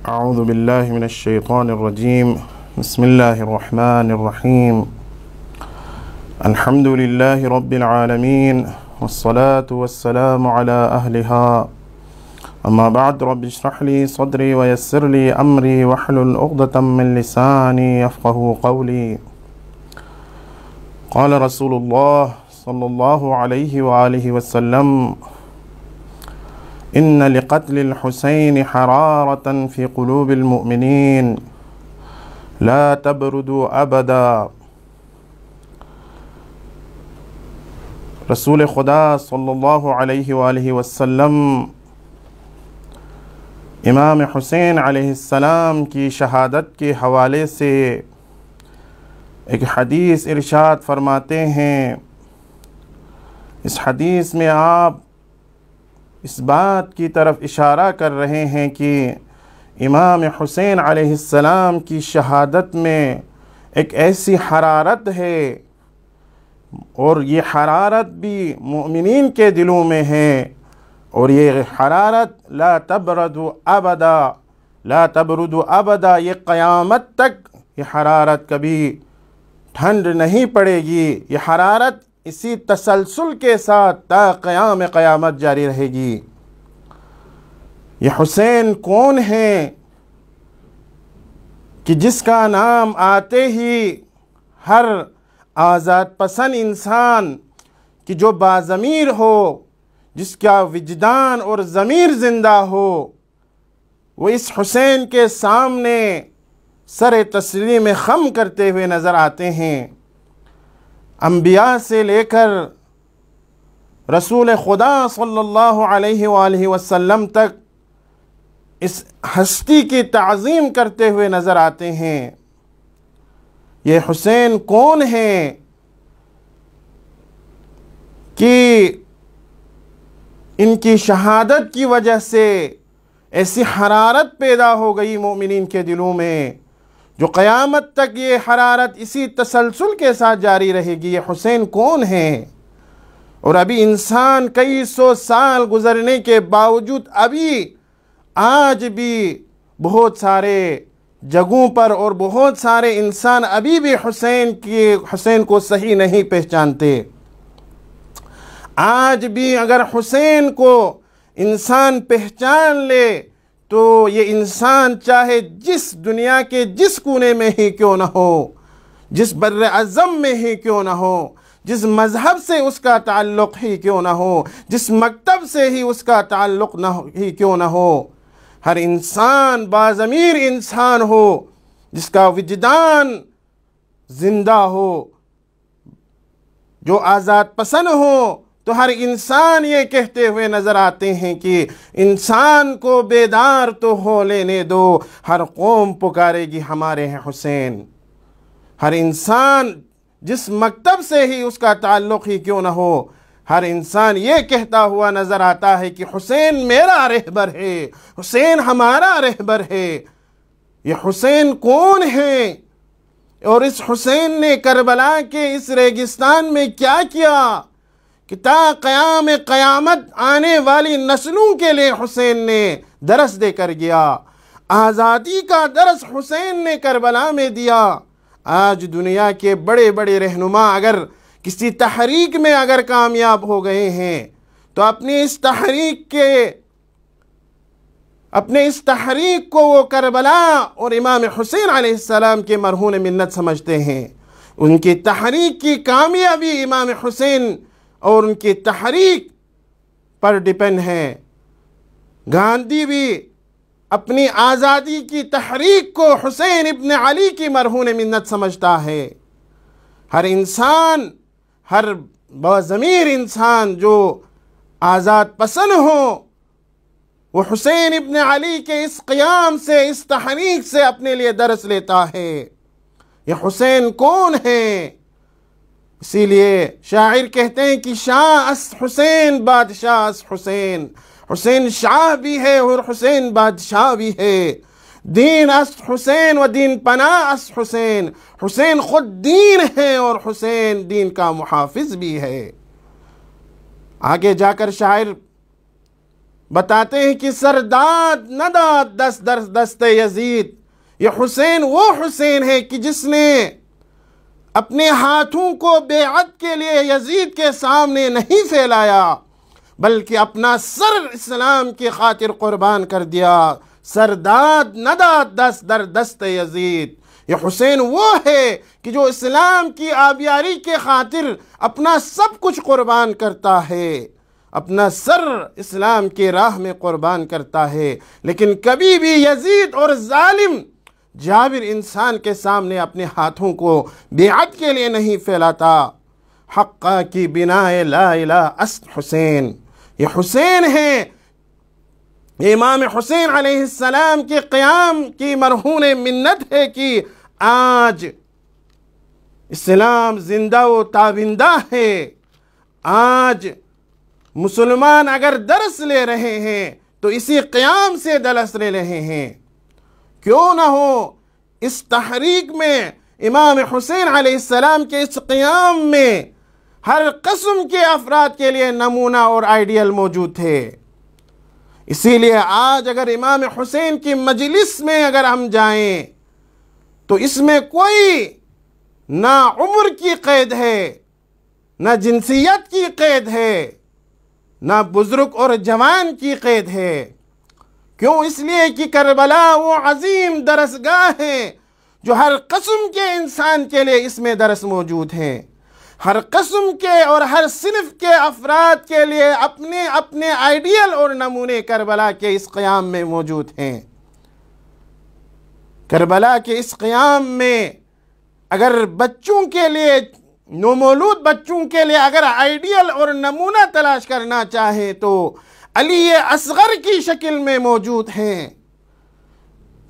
أعوذ بالله من الشيطان الرجيم. بسم الله الرحمن الرحيم. الحمد لله رب العالمين والصلاة والسلام على أهلها. أما بعد، رب اشرح لي صدري ويسر لي أمري واحلل عقدة من لساني يفقهوا قولي. قال رسول الله صلى الله عليه وآله وسلم: إن لقتل الحسين حرارة في قلوب المؤمنين لا تبردوا أبدا۔ رسول خدا صلی اللہ علیہ وآلہ وسلم امام حسین علیہ السلام کی شہادت کے حوالے سے ایک حدیث ارشاد فرماتے ہیں۔ اس حدیث میں آپ اس بات کی طرف اشارہ کر رہے ہیں کہ امام حسین علیہ السلام کی شہادت میں ایک ایسی حرارت ہے، اور یہ حرارت بھی مومنین کے دلوں میں ہے، اور یہ حرارت لا تبرد ابدا، لا تبرد ابدا، یہ قیامت تک یہ حرارت کبھی ٹھنڈ نہیں پڑے گی۔ یہ حرارت اسی تسلسل کے ساتھ تا قیام قیامت جاری رہے گی۔ یہ حسین کون ہیں کہ جس کا نام آتے ہی ہر آزاد پسند انسان کی جو باضمیر ہو، جس کا وجدان اور ضمیر زندہ ہو، وہ اس حسین کے سامنے سر تسلیم خم کرتے ہوئے نظر آتے ہیں۔ انبیاء سے لے کر رسول خدا صلی اللہ علیہ وآلہ وسلم تک اس ہستی کی تعظیم کرتے ہوئے نظر آتے ہیں۔ یہ حسین کون ہیں کہ ان کی شہادت کی وجہ سے ایسی حرارت پیدا ہو گئی مومنین کے دلوں میں، جو قیامت تک یہ حرارت اسی تسلسل کے ساتھ جاری رہے گی۔ یہ حسین کون ہیں؟ اور ابھی انسان کئی سو سال گزرنے کے باوجود آج بھی بہت سارے جگہوں پر اور بہت سارے انسان ابھی بھی حسین کو صحیح نہیں پہچانتے۔ آج بھی اگر حسین کو انسان پہچان لے تو یہ انسان چاہے جس دنیا کے جس کونے میں ہی کیوں نہ ہو، جس بر اعظم میں ہی کیوں نہ ہو، جس مذہب سے اس کا تعلق ہی کیوں نہ ہو، جس مکتب سے ہی اس کا تعلق ہی کیوں نہ ہو، ہر انسان باضمیر انسان ہو، جس کا وجدان زندہ ہو، جو آزاد پسند ہو، تو ہر انسان یہ کہتے ہوئے نظر آتے ہیں کہ انسان کو بیدار تو ہو لینے دو، ہر قوم پکارے گی ہمارے ہیں حسین۔ ہر انسان جس مکتب سے ہی اس کا تعلق ہی کیوں نہ ہو، ہر انسان یہ کہتا ہوا نظر آتا ہے کہ حسین میرا رہبر ہے، حسین ہمارا رہبر ہے۔ یہ حسین کون ہیں؟ اور اس حسین نے کربلا کے اس ریگستان میں کیا کیا کہ تا قیام قیامت آنے والی نسلوں کے لیے حسین نے درس دے کر گیا۔ آزادی کا درس حسین نے کربلا میں دیا۔ آج دنیا کے بڑے بڑے رہنما اگر کسی تحریک میں اگر کامیاب ہو گئے ہیں تو اپنی اس تحریک کو وہ کربلا اور امام حسین علیہ السلام کے مرہون منت سمجھتے ہیں۔ ان کی تحریک کی کامیابی امام حسین اور ان کی تحریک پر ڈیپینڈ ہے۔ گاندھی بھی اپنی آزادی کی تحریک کو حسین ابن علی کی مرہون منت سمجھتا ہے۔ ہر انسان، ہر باضمیر انسان جو آزاد پسند ہو، وہ حسین ابن علی کے اس قیام سے، اس تحریک سے اپنے لیے درس لیتا ہے۔ یہ حسین کون ہیں؟ اسی لیے شاعر کہتے ہیں کہ شاہ اس حسین بادشاہ اس حسین، حسین شاہ بھی ہے اور حسین بادشاہ بھی ہے۔ دین اس حسین و دین پناہ اس حسین، حسین خود دین ہے اور حسین دین کا محافظ بھی ہے۔ آگے جا کر شاعر بتاتے ہیں کہ سرداد نداد دست در دست یزید، یہ حسین وہ حسین ہے کہ جس نے اپنے ہاتھوں کو بیعت کے لیے یزید کے سامنے نہیں پھیلایا، بلکہ اپنا سر اسلام کی خاطر قربان کر دیا۔ سرداد نداد دست در دست یزید، یہ حسین وہ ہے کہ جو اسلام کی آبیاری کے خاطر اپنا سب کچھ قربان کرتا ہے، اپنا سر اسلام کی راہ میں قربان کرتا ہے، لیکن کبھی بھی یزید اور ظالم جابر انسان کے سامنے اپنے ہاتھوں کو بیعت کے لیے نہیں پھیلاتا۔ حقہ کی بنائے لا الہ است حسین، یہ حسین ہے، یہ امام حسین علیہ السلام کے قیام کی مرہون منت ہے کہ آج اسلام زندہ و تابندہ ہے۔ آج مسلمان اگر درس لے رہے ہیں تو اسی قیام سے درس لے رہے ہیں۔ کیوں نہ ہو اس تحریک میں، امام حسین علیہ السلام کے اس قیام میں ہر قسم کے افراد کے لیے نمونہ اور آئیڈیل موجود تھے۔ اسی لیے آج اگر امام حسین کی مجلس میں اگر ہم جائیں تو اس میں کوئی نہ عمر کی قید ہے، نہ جنسیت کی قید ہے، نہ بزرگ اور جوان کی قید ہے۔ کیوں؟ اس لیے کہ کربلا وہ عظیم درسگاہ ہے جو ہر قسم کے انسان کے لیے اس میں درس موجود ہیں۔ ہر قسم کے اور ہر صنف کے افراد کے لیے اپنے اپنے آئیڈیل اور نمونے کربلا کے اس قیام میں موجود ہیں۔ کربلا کے اس قیام میں اگر بچوں کے لیے، نومولود بچوں کے لیے اگر آئیڈیل اور نمونہ تلاش کرنا چاہیں تو علی اصغر کی شکل میں موجود ہیں۔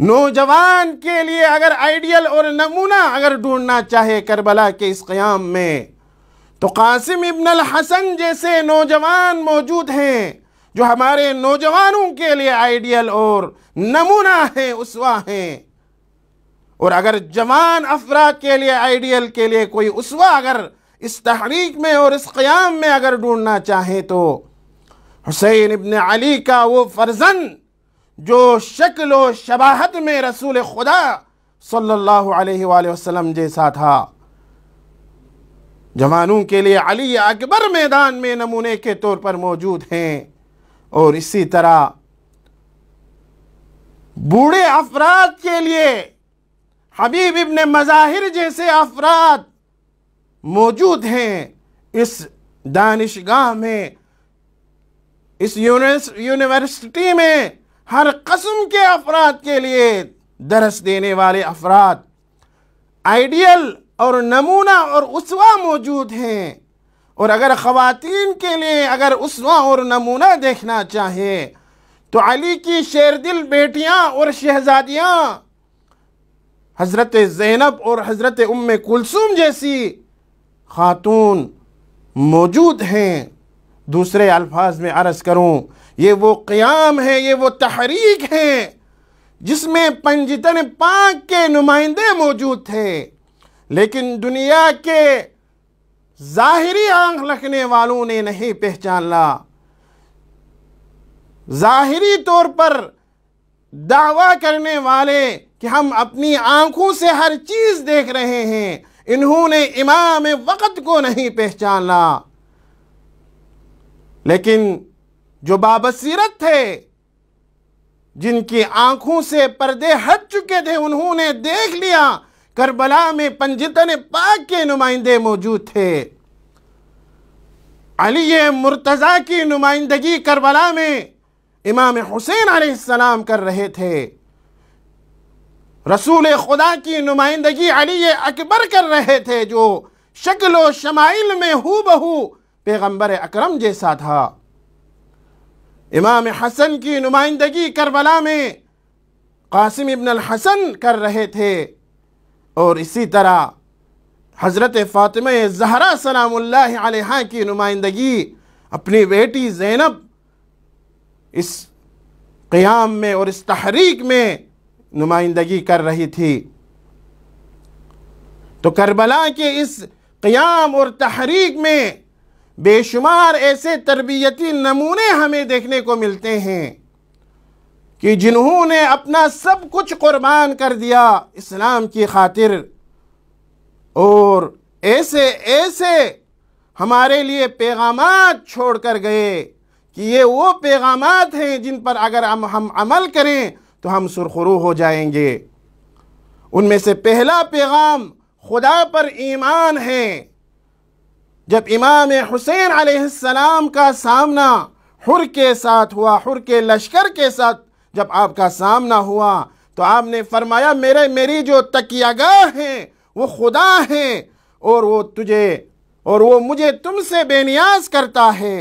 نوجوان کے لیے اگر آئیڈیل اور نمونہ اگر ڈھونڈنا چاہے کربلا کے اس قیام میں تو قاسم ابن الحسن جیسے نوجوان موجود ہیں جو ہمارے نوجوانوں کے لیے آئیڈیل اور نمونہ ہیں، اسوہ ہیں۔ اور اگر جوان افراد کے لیے آئیڈیل کے لیے کوئی اسوہ اگر اس تحریک میں اور اس قیام میں اگر ڈھونڈنا چاہیں تو حسین ابن علی کا وہ فرزند جو شکل و شباہت میں رسول خدا صلی اللہ علیہ وآلہ وسلم جیسا تھا۔ جوانوں کے لیے علی اکبر میدان میں نمونے کے طور پر موجود ہیں، اور اسی طرح بوڑھے افراد کے لیے حبیب ابن مظاہر جیسے افراد موجود ہیں اس دانشگاہ میں، اس یونیورسٹی میں۔ ہر قسم کے افراد کے لیے درس دینے والے افراد، آئیڈیل اور نمونہ اور اسوہ موجود ہیں۔ اور اگر خواتین کے لیے اگر اسوہ اور نمونہ دیکھنا چاہیں تو علی کی شیردل بیٹیاں اور شہزادیاں حضرت زینب اور حضرت ام کلثوم جیسی خاتون موجود ہیں۔ دوسرے الفاظ میں عرض کروں، یہ وہ قیام ہے، یہ وہ تحریک ہے جس میں پنجتن پاک کے نمائندے موجود تھے، لیکن دنیا کے ظاہری آنکھ رکھنے والوں نے نہیں پہچانا۔ ظاہری طور پر دعویٰ کرنے والے کہ ہم اپنی آنکھوں سے ہر چیز دیکھ رہے ہیں، انہوں نے امام وقت کو نہیں پہچانا۔ لیکن جو بابصیرت تھے، جن کی آنکھوں سے پردے ہٹ چکے تھے، انہوں نے دیکھ لیا کربلا میں پنجتن پاک کے نمائندے موجود تھے۔ علی مرتضیٰ کی نمائندگی کربلا میں امام حسین علیہ السلام کر رہے تھے، رسول خدا کی نمائندگی علی اکبر کر رہے تھے جو شکل و شمائل میں ہو بہو پیغمبر اکرم جیسا تھا۔ امام حسن کی نمائندگی کربلا میں قاسم ابن الحسن کر رہے تھے، اور اسی طرح حضرت فاطمہ زہرا سلام اللہ علیہا کی نمائندگی اپنی بیٹی زینب اس قیام میں اور اس تحریک میں نمائندگی کر رہی تھی۔ تو کربلا کے اس قیام اور تحریک میں بے شمار ایسے تربیتی نمونے ہمیں دیکھنے کو ملتے ہیں کہ جنہوں نے اپنا سب کچھ قربان کر دیا اسلام کی خاطر، اور ایسے ایسے ہمارے لیے پیغامات چھوڑ کر گئے کہ یہ وہ پیغامات ہیں جن پر اگر ہم عمل کریں تو ہم سرخرو ہو جائیں گے۔ ان میں سے پہلا پیغام خدا پر ایمان ہے۔ جب امام حسین علیہ السلام کا سامنا حر کے ساتھ ہوا، حر کے لشکر کے ساتھ جب آپ کا سامنا ہوا تو آپ نے فرمایا میری جو تکیہ گاہ ہیں وہ خدا ہیں، اور وہ مجھے تم سے بے نیاز کرتا ہے۔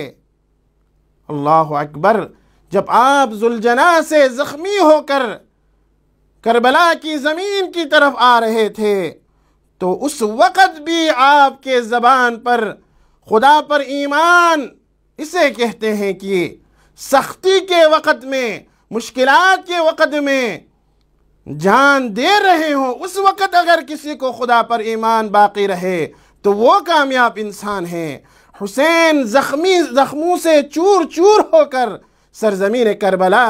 اللہ اکبر۔ جب آپ ذوالجناح سے زخمی ہو کر کربلا کی زمین کی طرف آ رہے تھے تو اس وقت بھی آپ کے زبان پر خدا پر ایمان اسے کہتے ہیں کہ سختی کے وقت میں، مشکلات کے وقت میں جان دے رہے ہوں، اس وقت اگر کسی کو خدا پر ایمان باقی رہے تو وہ کامیاب انسان ہے۔ حسین زخموں سے چور چور ہو کر سرزمین کربلا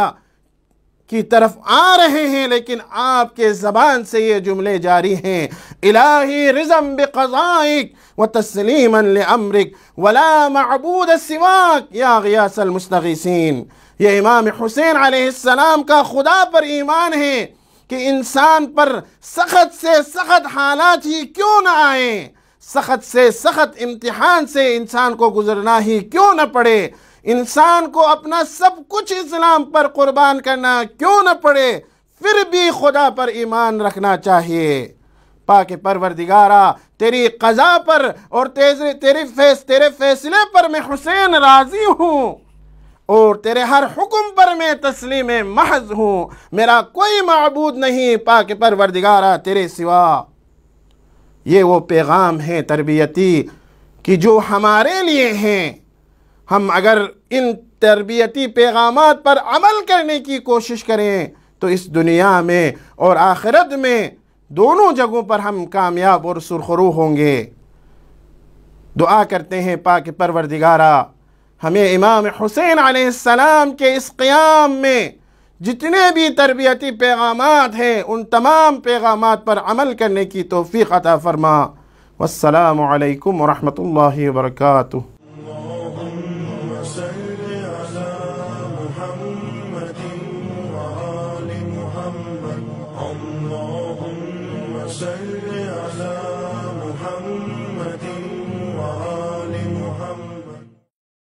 کی طرف آ رہے ہیں، لیکن آپ کے زبان سے یہ جملے جاری ہیں، الہی رضم بقضائک وتسلیما لامرک ولا معبود سواک یا غیاث المستغیثین۔ یہ امام حسین علیہ السلام کا خدا پر ایمان ہے کہ انسان پر سخت سے سخت حالات ہی کیوں نہ آئیں، سخت سے سخت امتحان سے انسان کو گزرنا ہی کیوں نہ پڑے، انسان کو اپنا سب کچھ اسلام پر قربان کرنا کیوں نہ پڑے، پھر بھی خدا پر ایمان رکھنا چاہیے۔ پاک پروردگارا، تیری قضا پر اور تیرے فیصلے پر میں حسین راضی ہوں، اور تیرے ہر حکم پر میں تسلیم محض ہوں، میرا کوئی معبود نہیں پاک پروردگارا تیرے سوا۔ یہ وہ پیغام ہیں تربیتی کہ جو ہمارے لیے ہیں۔ ہم اگر ان تربیتی پیغامات پر عمل کرنے کی کوشش کریں تو اس دنیا میں اور آخرت میں دونوں جگہوں پر ہم کامیاب اور سرخرو ہوں گے۔ دعا کرتے ہیں پاک پروردگارا ہمیں امام حسین علیہ السلام کے اس قیام میں جتنے بھی تربیتی پیغامات ہیں ان تمام پیغامات پر عمل کرنے کی توفیق عطا فرما۔ والسلام علیکم ورحمۃ اللہ وبرکاتہ۔ اللهم صل على